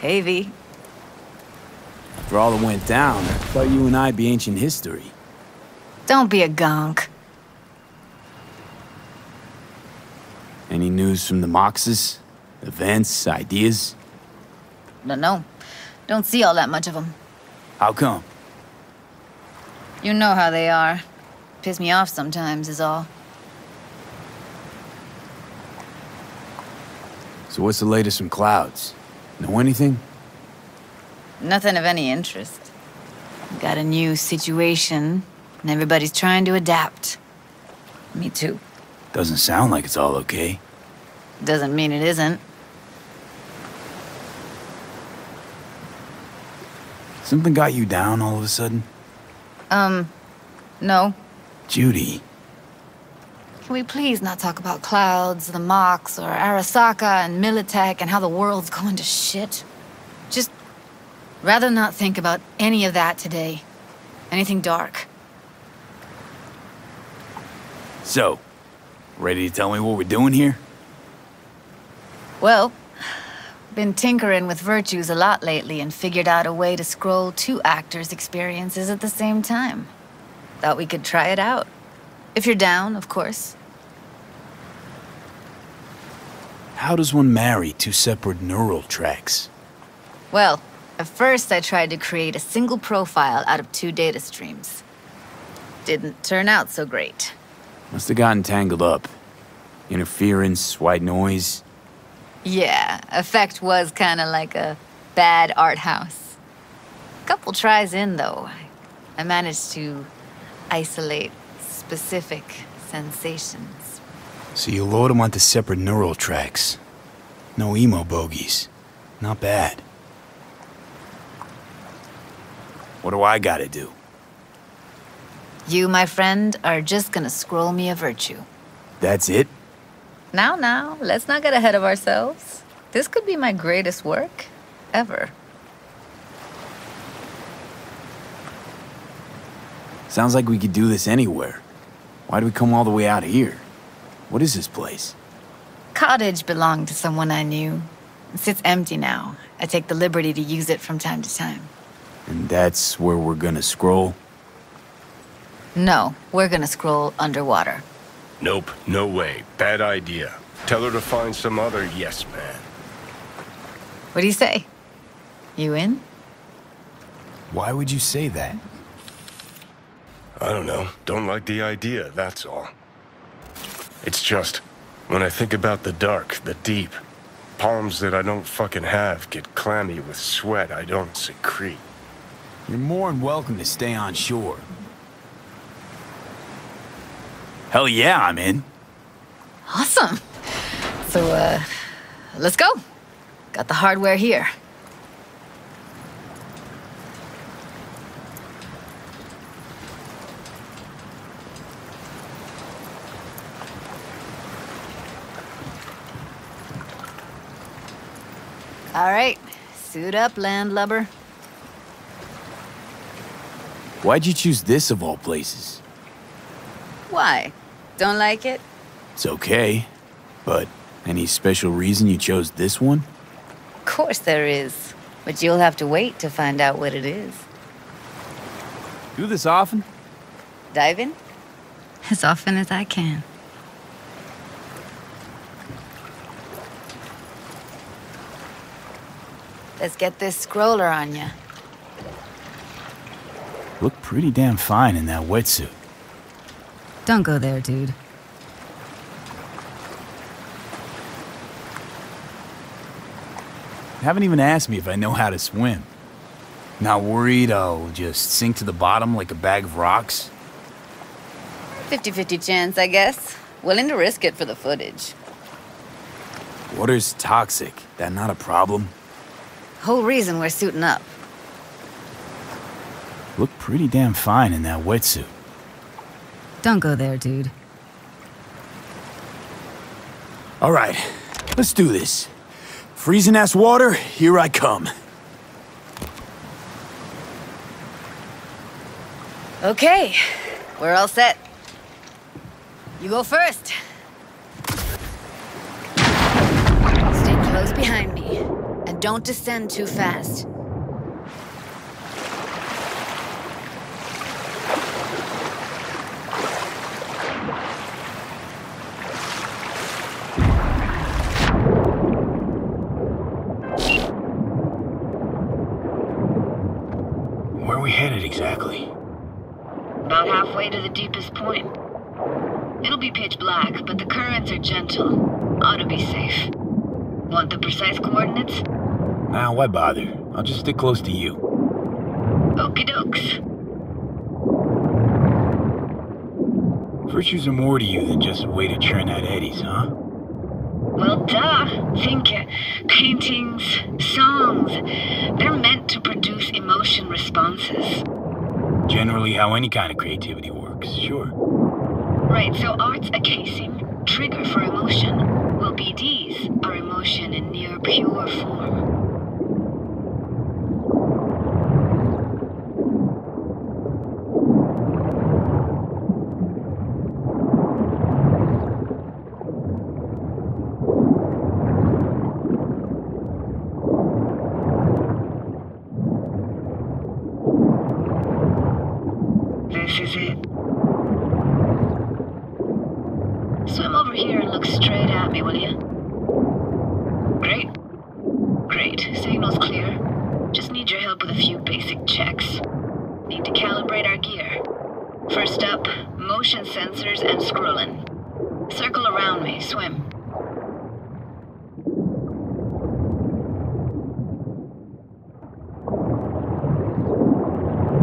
Hey, V. For all that went down, I thought you and I'd be ancient history. Don't be a gonk. Any news from the Moxes? Events, ideas? No. Don't see all that much of them. How come? You know how they are. Piss me off sometimes is all. So what's the latest from Clouds? Know anything? Nothing of any interest. Got a new situation, and everybody's trying to adapt. Me too. Doesn't sound like it's all okay. Doesn't mean it isn't. Something got you down all of a sudden? No. Judy. Can we please not talk about Clouds, the Mox, or Arasaka and Militech and how the world's going to shit? Just rather not think about any of that today. Anything dark. So, ready to tell me what we're doing here? Well, been tinkering with virtues a lot lately and figured out a way to scroll two actors' experiences at the same time. Thought we could try it out. If you're down, of course. How does one marry two separate neural tracks? Well, at first I tried to create a single profile out of two data streams. Didn't turn out so great. Must have gotten tangled up. Interference, white noise. Yeah, effect was kinda like a bad art house. Couple tries in, though, I managed to isolate specific sensations. So you load them onto separate neural tracks. No emo bogies. Not bad. What do I gotta do? You, my friend, are just gonna scroll me a virtue. That's it? Now, let's not get ahead of ourselves. This could be my greatest work ever. Sounds like we could do this anywhere. Why do we come all the way out here? What is this place? Cottage belonged to someone I knew. It sits empty now. I take the liberty to use it from time to time. And that's where we're gonna scroll? No, we're gonna scroll underwater. Nope, no way. Bad idea. Tell her to find some other yes man. What do you say? You in? Why would you say that? I don't know. Don't like the idea, that's all. It's just, when I think about the dark, the deep, palms that I don't fucking have get clammy with sweat I don't secrete. You're more than welcome to stay on shore. Hell yeah, I'm in. Awesome. So, let's go. Got the hardware here. All right, suit up, landlubber. Why'd you choose this of all places? Why? Don't like it? It's okay, but any special reason you chose this one? Of course there is, but you'll have to wait to find out what it is. Do this often? Dive in? As often as I can. Let's get this scroller on ya. Look pretty damn fine in that wetsuit. Don't go there, dude. Haven't even asked me if I know how to swim. Not worried I'll just sink to the bottom like a bag of rocks? 50-50 chance, I guess. Willing to risk it for the footage. Water's toxic. That not a problem? Whole reason we're suiting up. Look pretty damn fine in that wetsuit. Don't go there, dude. All right, let's do this. Freezing-ass water, here I come. Okay, we're all set. You go first. Stay close behind me. And Don't descend too fast. Where are we headed exactly? About halfway to the deepest point. It'll be pitch black, but the currents are gentle. Ought to be safe. Want the precise coordinates? Nah, why bother? I'll just stick close to you. Okie dokes. Virtues are more to you than just a way to churn out eddies, huh? Well, duh. Think paintings, songs. They're meant to produce emotion responses. Generally how any kind of creativity works, sure. Right, so art's a casing, trigger for emotion. Well, BDs are emotion in near pure form. This is it. Swim over here and look straight at me, will you? Great. Great. Signal's clear. Just need your help with a few basic checks. Need to calibrate our gear. First up, motion sensors and scrolling. Circle around me. Swim.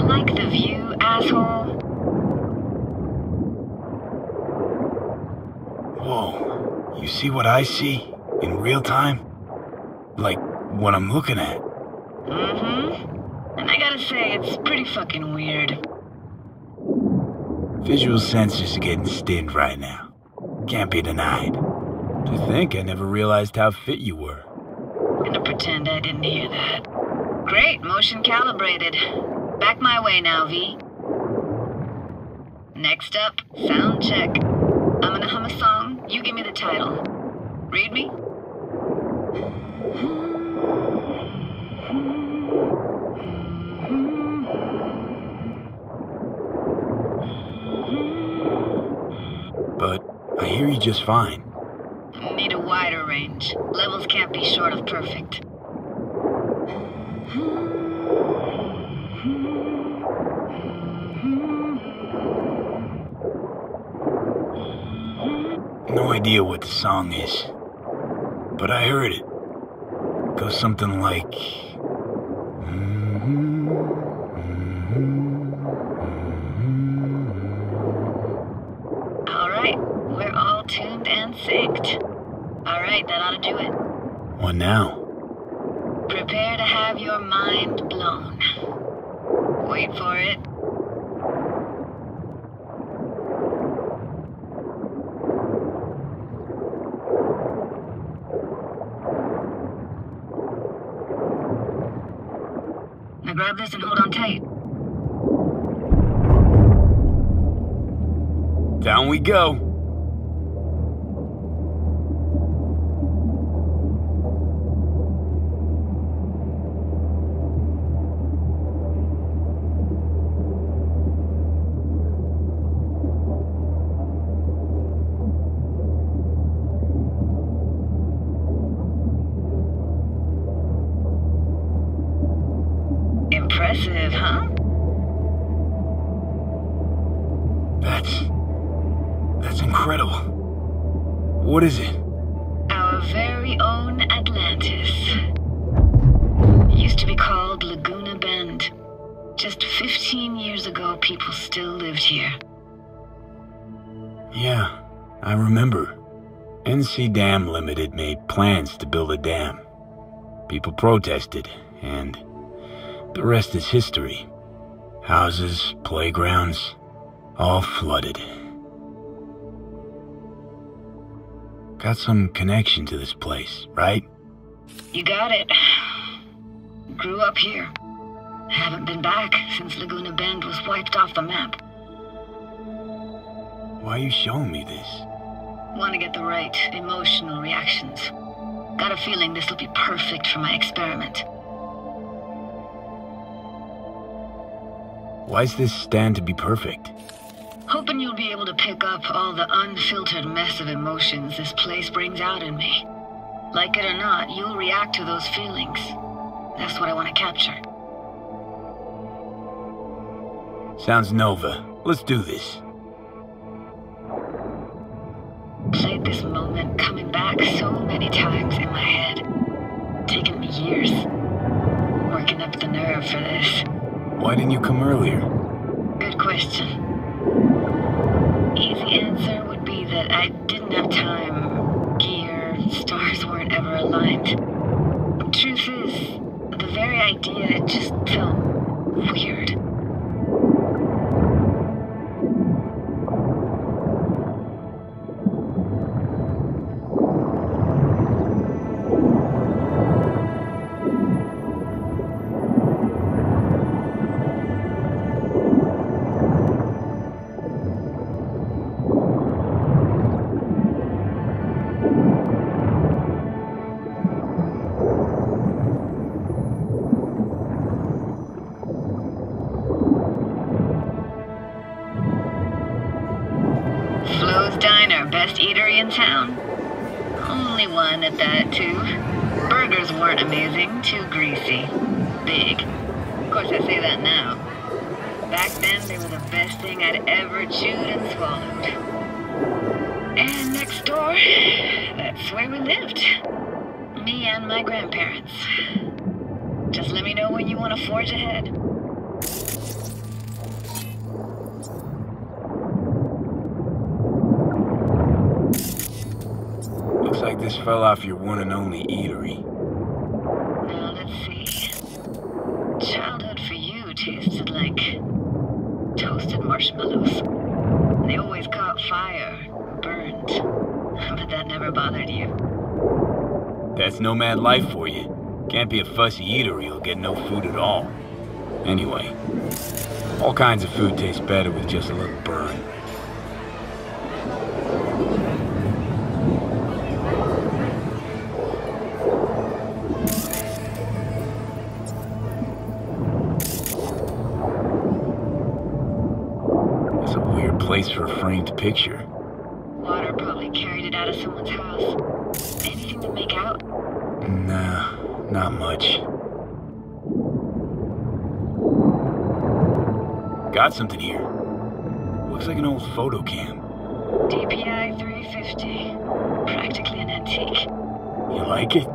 Like the view, asshole? Whoa, you see what I see? In real time? Like, what I'm looking at? Mm-hmm. And I gotta say, it's pretty fucking weird. Visual sensors are getting stinned right now. Can't be denied. To think I never realized how fit you were. Gonna pretend I didn't hear that. Great, motion calibrated. Back my way now, V. Next up, sound check. I'm gonna hum a song, you give me the title. Read me? But I hear you just fine. Need a wider range. Levels can't be short of perfect. No idea what the song is, but I heard it. Goes something like... All right, we're all tuned and synced. All right, that ought to do it. What now? Prepare to have your mind blown. Wait for it. Now grab this and hold on tight. Down we go. Impressive, huh? That's incredible. What is it? Our very own Atlantis. Used to be called Laguna Bend. Just 15 years ago, people still lived here. Yeah, I remember. NC Dam Limited made plans to build a dam. People protested, and the rest is history. Houses, playgrounds, all flooded. Got some connection to this place, right? You got it. Grew up here. Haven't been back since Laguna Bend was wiped off the map. Why are you showing me this? Want to get the right emotional reactions. Got a feeling this will be perfect for my experiment. Why's this stand to be perfect? Hoping you'll be able to pick up all the unfiltered mess of emotions this place brings out in me. Like it or not, you'll react to those feelings. That's what I want to capture. Sounds Nova. Let's do this. Played this moment coming back so many times in my head. Taken me years. Working up the nerve for this. Why didn't you come earlier? Good question. Easy answer would be that I didn't have time. Gear, stars weren't ever aligned. Truth is, the very idea just felt weird. Best eatery in town. Only one at that, too. Burgers weren't amazing, too greasy. Big. Of course, I say that now. Back then, they were the best thing I'd ever chewed and swallowed. And next door, that's where we lived. Me and my grandparents. Just let me know when you want to forge ahead. Looks like this fell off your one and only eatery. Now, let's see. Childhood for you tasted like toasted marshmallows. They always caught fire, burned. But that never bothered you. That's nomad life for you. Can't be a fussy eater or you'll get no food at all. Anyway, all kinds of food tastes better with just a little burn. It's a weird place for a framed picture. Water probably carried it out of someone's house. Anything to make out? Nah, not much. Got something here. Looks like an old photo cam. DPI 350. Practically an antique. You like it?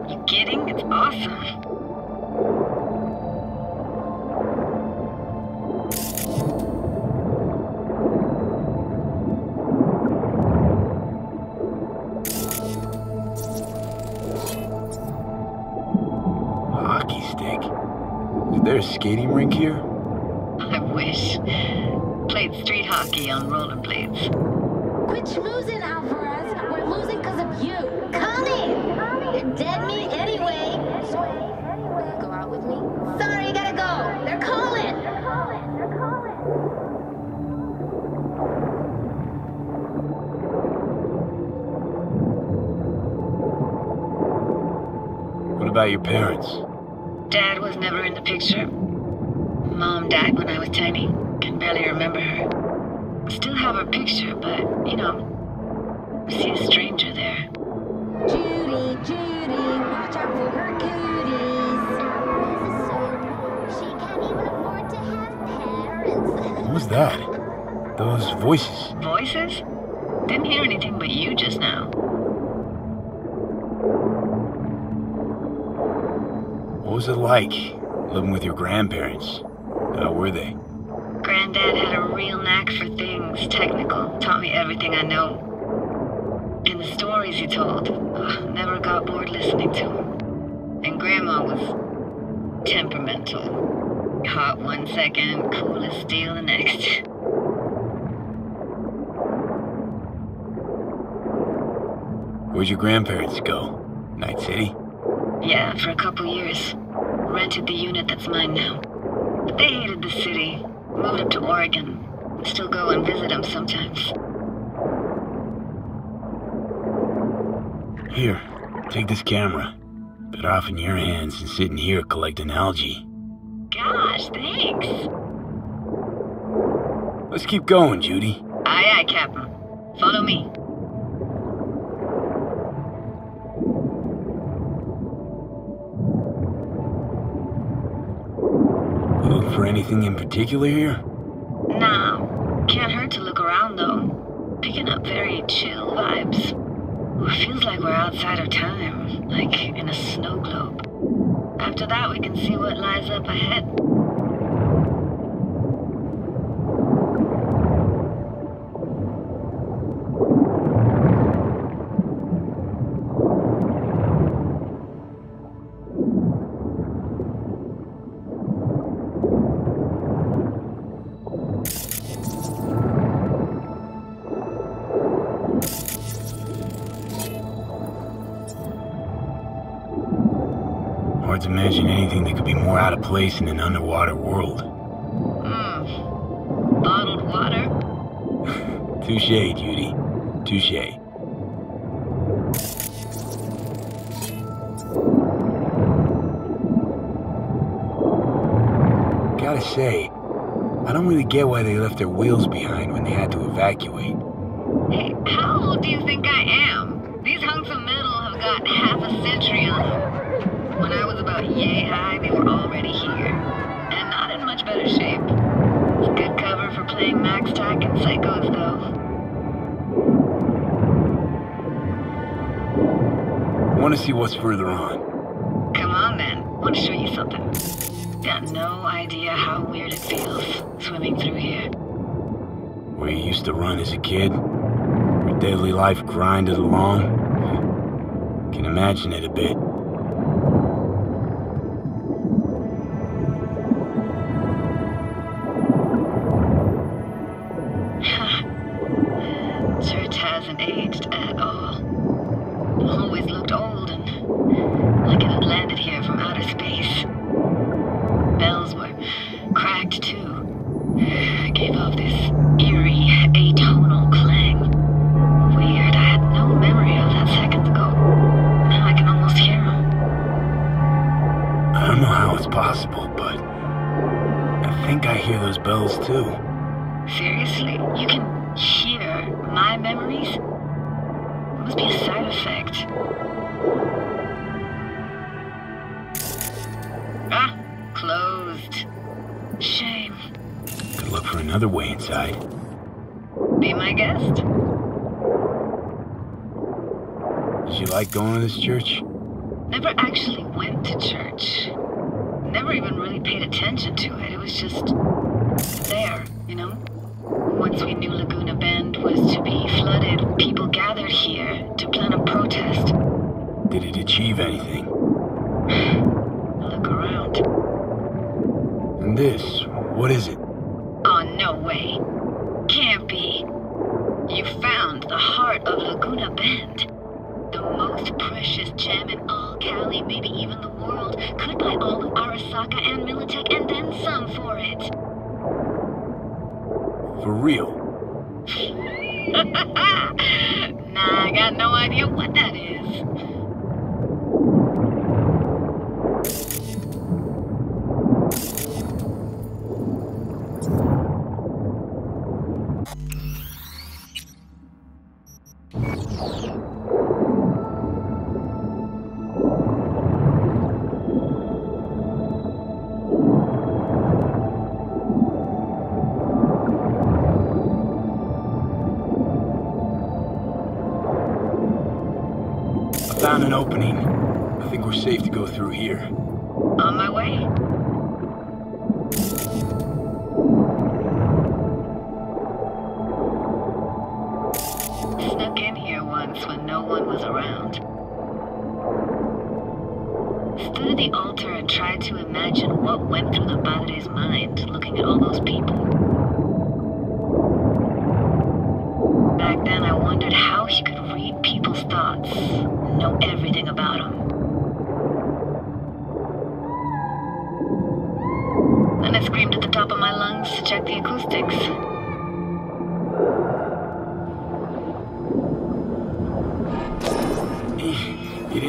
You kidding? It's awesome. Hockey stick. Is there a skating rink here? I wish. Played street hockey on rollerblades. Quit schmoozing, Alvarez. We're losing because of you. Come in. You're dead meat anyway. Go out with me? Sorry, you gotta go. They're calling. What about your parents? Dad was never in the picture. Mom died when I was tiny. Can barely remember her. Still have her picture, but, you know, see a stranger there. Judy, watch out for her cooties. She can't even afford to have parents. What was that? Those voices. Voices? Didn't hear anything but you just now. What was it like, living with your grandparents? How were they? Granddad had a real knack for things technical. Taught me everything I know. And the stories he told, never got bored listening to them. And Grandma was temperamental. Hot one second, cool as steel the next. Where'd your grandparents go? Night City? Yeah, for a couple years. Rented the unit that's mine now. But they hated the city. Moved up to Oregon. Still go and visit them sometimes. Here, take this camera. Better off in your hands than sitting here collecting algae. Gosh, thanks. Let's keep going, Judy. Aye, aye, Captain. Follow me. Look for anything in particular here? Nah, can't hurt to look around though. Picking up very chill vibes. Feels like we're outside of time, like in a snow globe. After that, we can see what lies up ahead. Hard to imagine anything that could be more out of place in an underwater world. Bottled water? Touché, Judy. Touché. Gotta say, I don't really get why they left their wheels behind when they had to evacuate. Hey, how old do you think I am? These hunks of metal have got half a century on them. When I was about yay high, they were already here. And not in much better shape. It's good cover for playing Max Tack and Psychos, though. Want to see what's further on? Come on, then. Want to show you something. Got no idea how weird it feels, swimming through here. Where you used to run as a kid? Where daily life grinded along? Can imagine it a bit. Church hasn't aged at all. Always looked old and like it had landed here from outer space. Bells were cracked too. Gave off this eerie, atonal clang. Weird, I had no memory of that seconds ago. Now I can almost hear them. I don't know how it's possible, but I think I hear those bells too. Seriously, you can hear my memories? It must be a side effect. Ah, closed. Shame. Could look for another way inside. Be my guest. Did you like going to this church? Never actually went to church. Never even really paid attention to it. It was just there, you know? Once we knew Laguna Bend was to be flooded, people gathered here to plan a protest. Did it achieve anything? Look around. And this, what is it? Oh, no way. Can't be. You found the heart of Laguna Bend. The most precious gem in all Cali, maybe even the world. Could buy all of Arasaka and Militech and then some for it. For real? Nah, I got no idea what that is. Found an opening. I think we're safe to go through here. On my way. Snuck in here once when no one was around. Stood at the altar and tried to imagine what went through the Padre's mind looking at all those people. Back then I wondered how he could read people's thoughts, know everything about them. Then I screamed at the top of my lungs to check the acoustics. You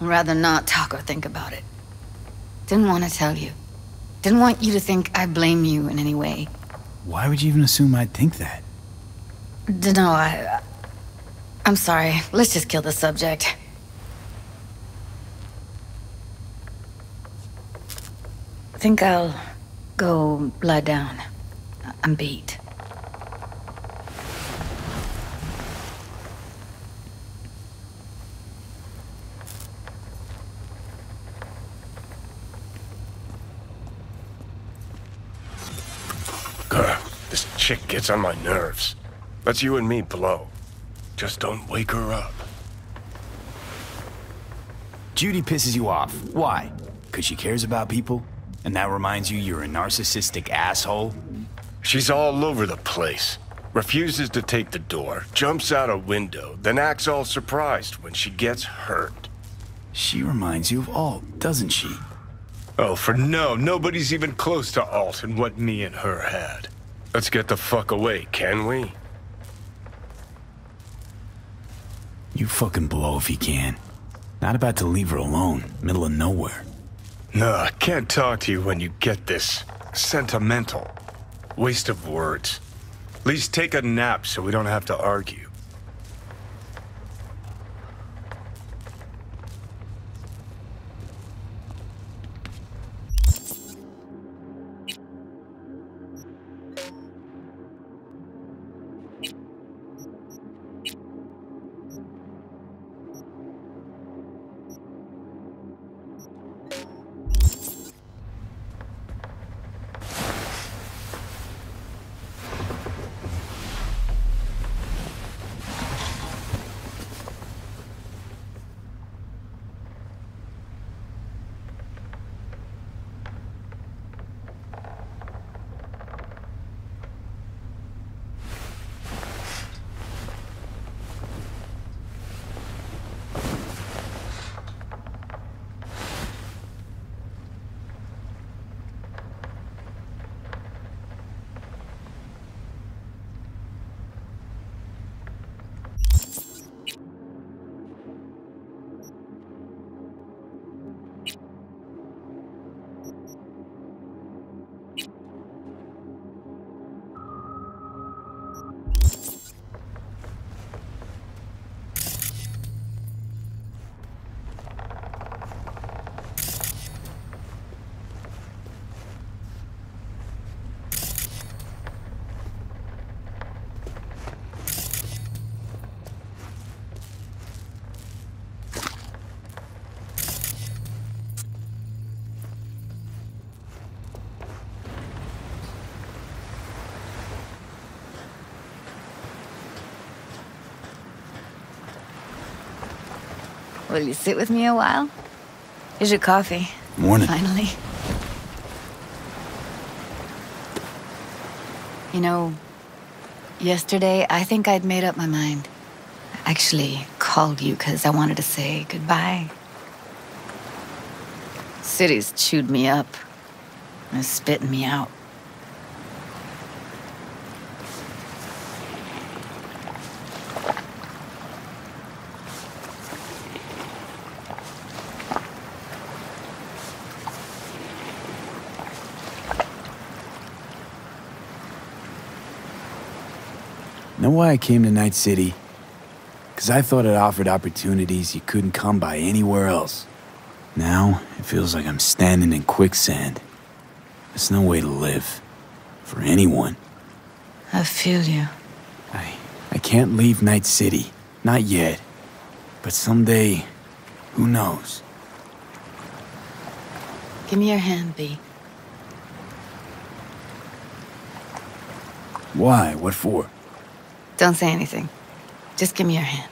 I'd rather not talk or think about it. Didn't want to tell you. Didn't want you to think I blame you in any way. Why would you even assume I'd think that? Dunno, I'm sorry. Let's just kill the subject. Think I'll go lie down. I'm beat. This chick gets on my nerves. Let's you and me blow. Just don't wake her up. Judy pisses you off. Why? Because she cares about people? And that reminds you you're a narcissistic asshole? She's all over the place. Refuses to take the door, jumps out a window, then acts all surprised when she gets hurt. She reminds you of Alt, doesn't she? Oh, for no, nobody's even close to Alt and what me and her had. Let's get the fuck away, can we? You fucking blow if you can. Not about to leave her alone, middle of nowhere. No, I can't talk to you when you get this sentimental. Waste of words. At least take a nap so we don't have to argue. Will you sit with me a while? Here's your coffee. Morning. Finally. You know, yesterday I think I'd made up my mind. I actually called you because I wanted to say goodbye. City's chewed me up. It's spitting me out. Know why I came to Night City? Because I thought it offered opportunities you couldn't come by anywhere else. Now, it feels like I'm standing in quicksand. There's no way to live. For anyone. I feel you. I can't leave Night City. Not yet. But someday, who knows? Give me your hand, B. Why? What for? Don't say anything. Just give me your hand.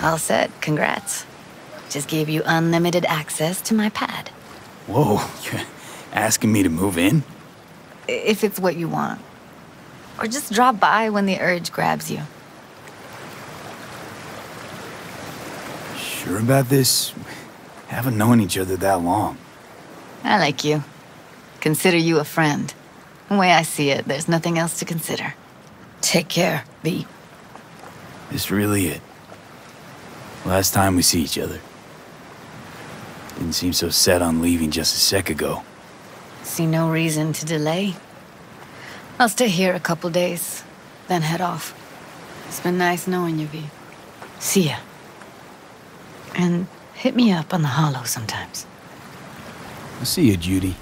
All set. Congrats. Just gave you unlimited access to my pad. Whoa, you're asking me to move in? If it's what you want. Or just drop by when the urge grabs you. Sure about this? Haven't known each other that long. I like you. Consider you a friend. The way I see it, there's nothing else to consider. Take care, V. This really it. Last time we see each other. Didn't seem so set on leaving just a sec ago. See no reason to delay. I'll stay here a couple days, then head off. It's been nice knowing you, V. See ya. And hit me up on the holo sometimes. I'll see you, Judy.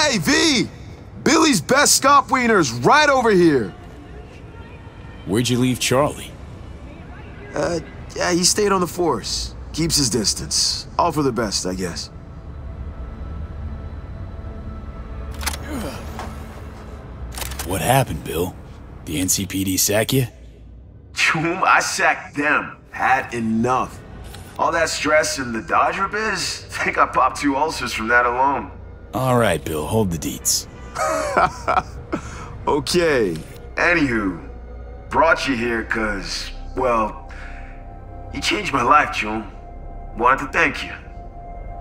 Hey, V! Billy's best scop wiener's right over here. Where'd you leave Charlie? Yeah, he stayed on the force. Keeps his distance. All for the best, I guess. What happened, Bill? The NCPD sack you? I sacked them. Had enough. All that stress in the Dodger biz? Think I popped 2 ulcers from that alone. All right, Bill, hold the deets. Okay. Anywho, brought you here cause, well, you changed my life, June. Wanted to thank you.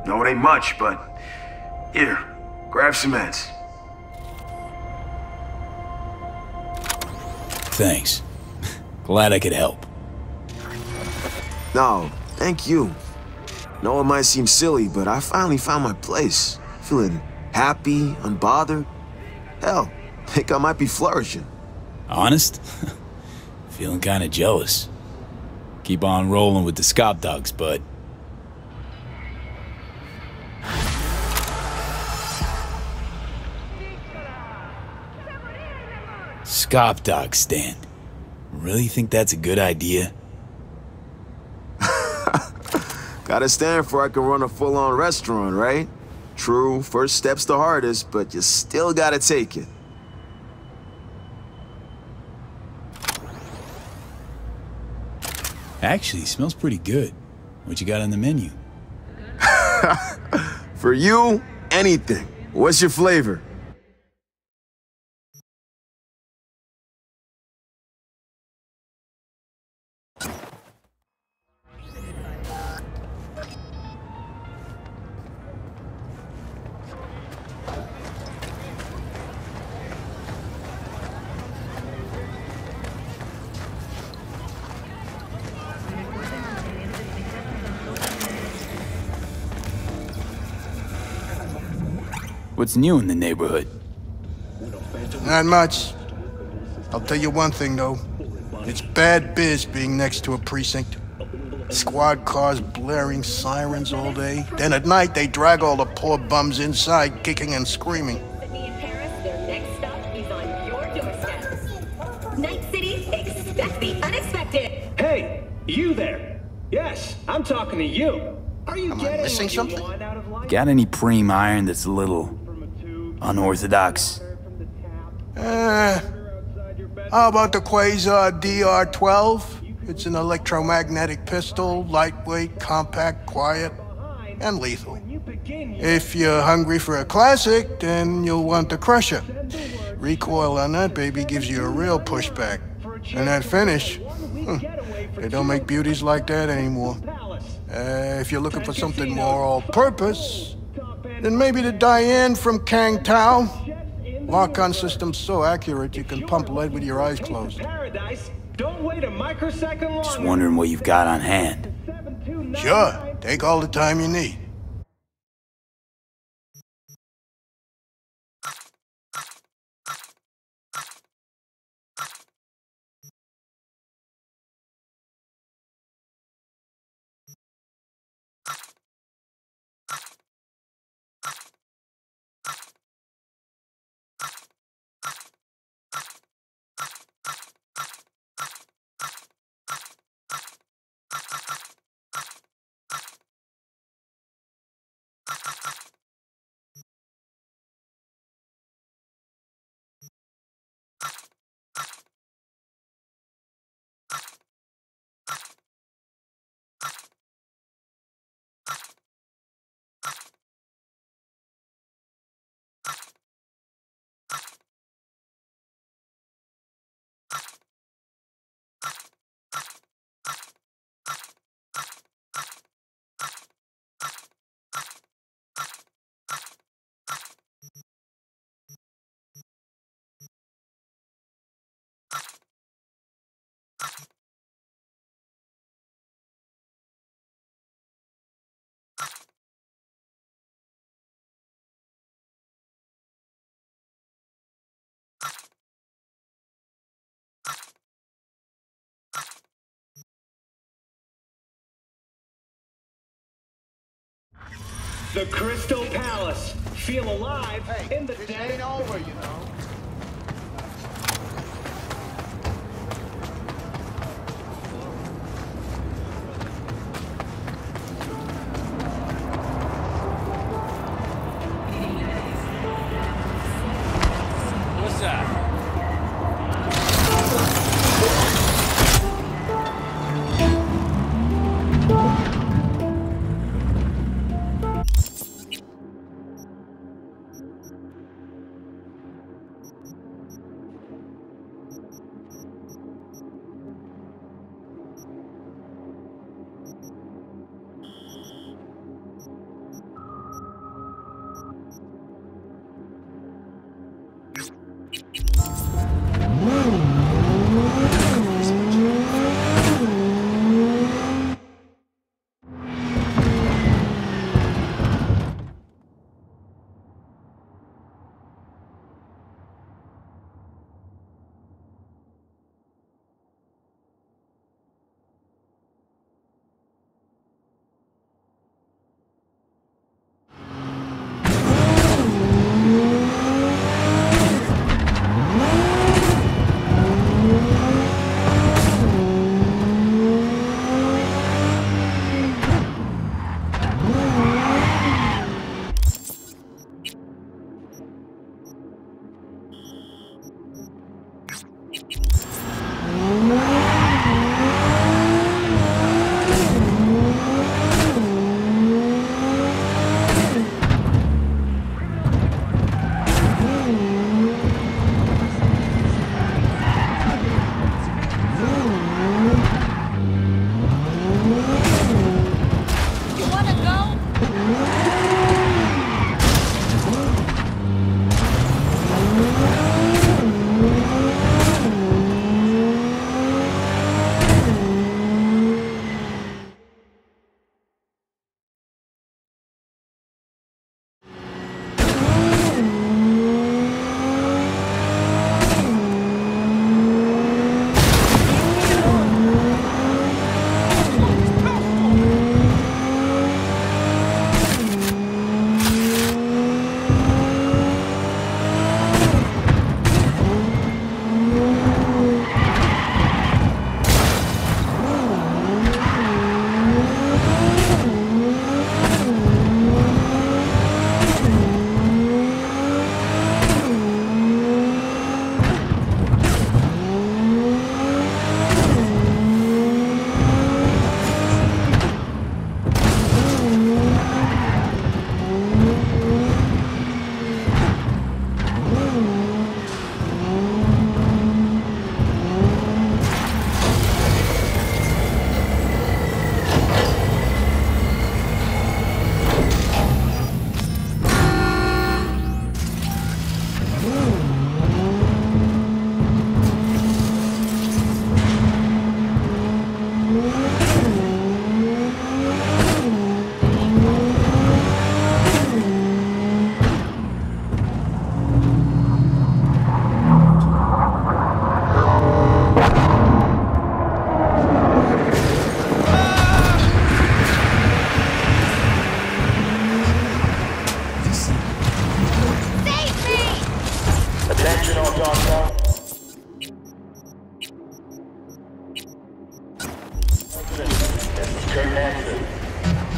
No, it ain't much, but here, grab some meds. Thanks. Glad I could help. No, thank you. No, it might seem silly, but I finally found my place. Feeling happy, unbothered. Hell, think I might be flourishing. Honest? Feeling kinda jealous. Keep on rolling with the scop dogs, bud. Scop dog stand. Really think that's a good idea? Gotta stand before I can run a full-on restaurant, right? True, first step's the hardest, but you still gotta take it. Actually, smells pretty good. What you got on the menu? For you, anything. What's your flavor? What's new in the neighborhood? Not much. I'll tell you one thing, though. It's bad biz being next to a precinct. Squad cars blaring sirens all day. Then at night, they drag all the poor bums inside, kicking and screaming. Sydney and Paris, their next stop is on your doorstep. Night City, expect the unexpected. Hey, you there? Yes, I'm talking to you. Are you Am I getting missing what you something? want out of life? Got any preem iron that's a little unorthodox? How about the Quasar DR-12? It's an electromagnetic pistol, lightweight, compact, quiet, and lethal. If you're hungry for a classic, then you'll want the Crusher. Recoil on that baby gives you a real pushback. And that finish, they don't make beauties like that anymore. If you're looking for something more all-purpose, then maybe the Diane from Kang Tao. Lock-on system's so accurate you can pump lead with your eyes closed. Don't wait a microsecond longer. Just wondering what you've got on hand. Sure, take all the time you need. The Crystal Palace. Feel alive in the This dead. ain't over, you know. What's that?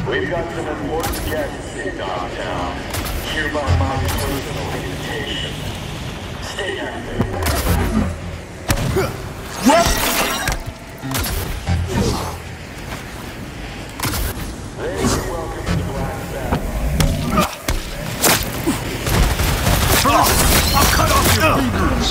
We've got some important guests in downtown. Hereby my personal invitation. Stay active. Ladies, welcome to the Black Sabbath. I'll cut off your fingers!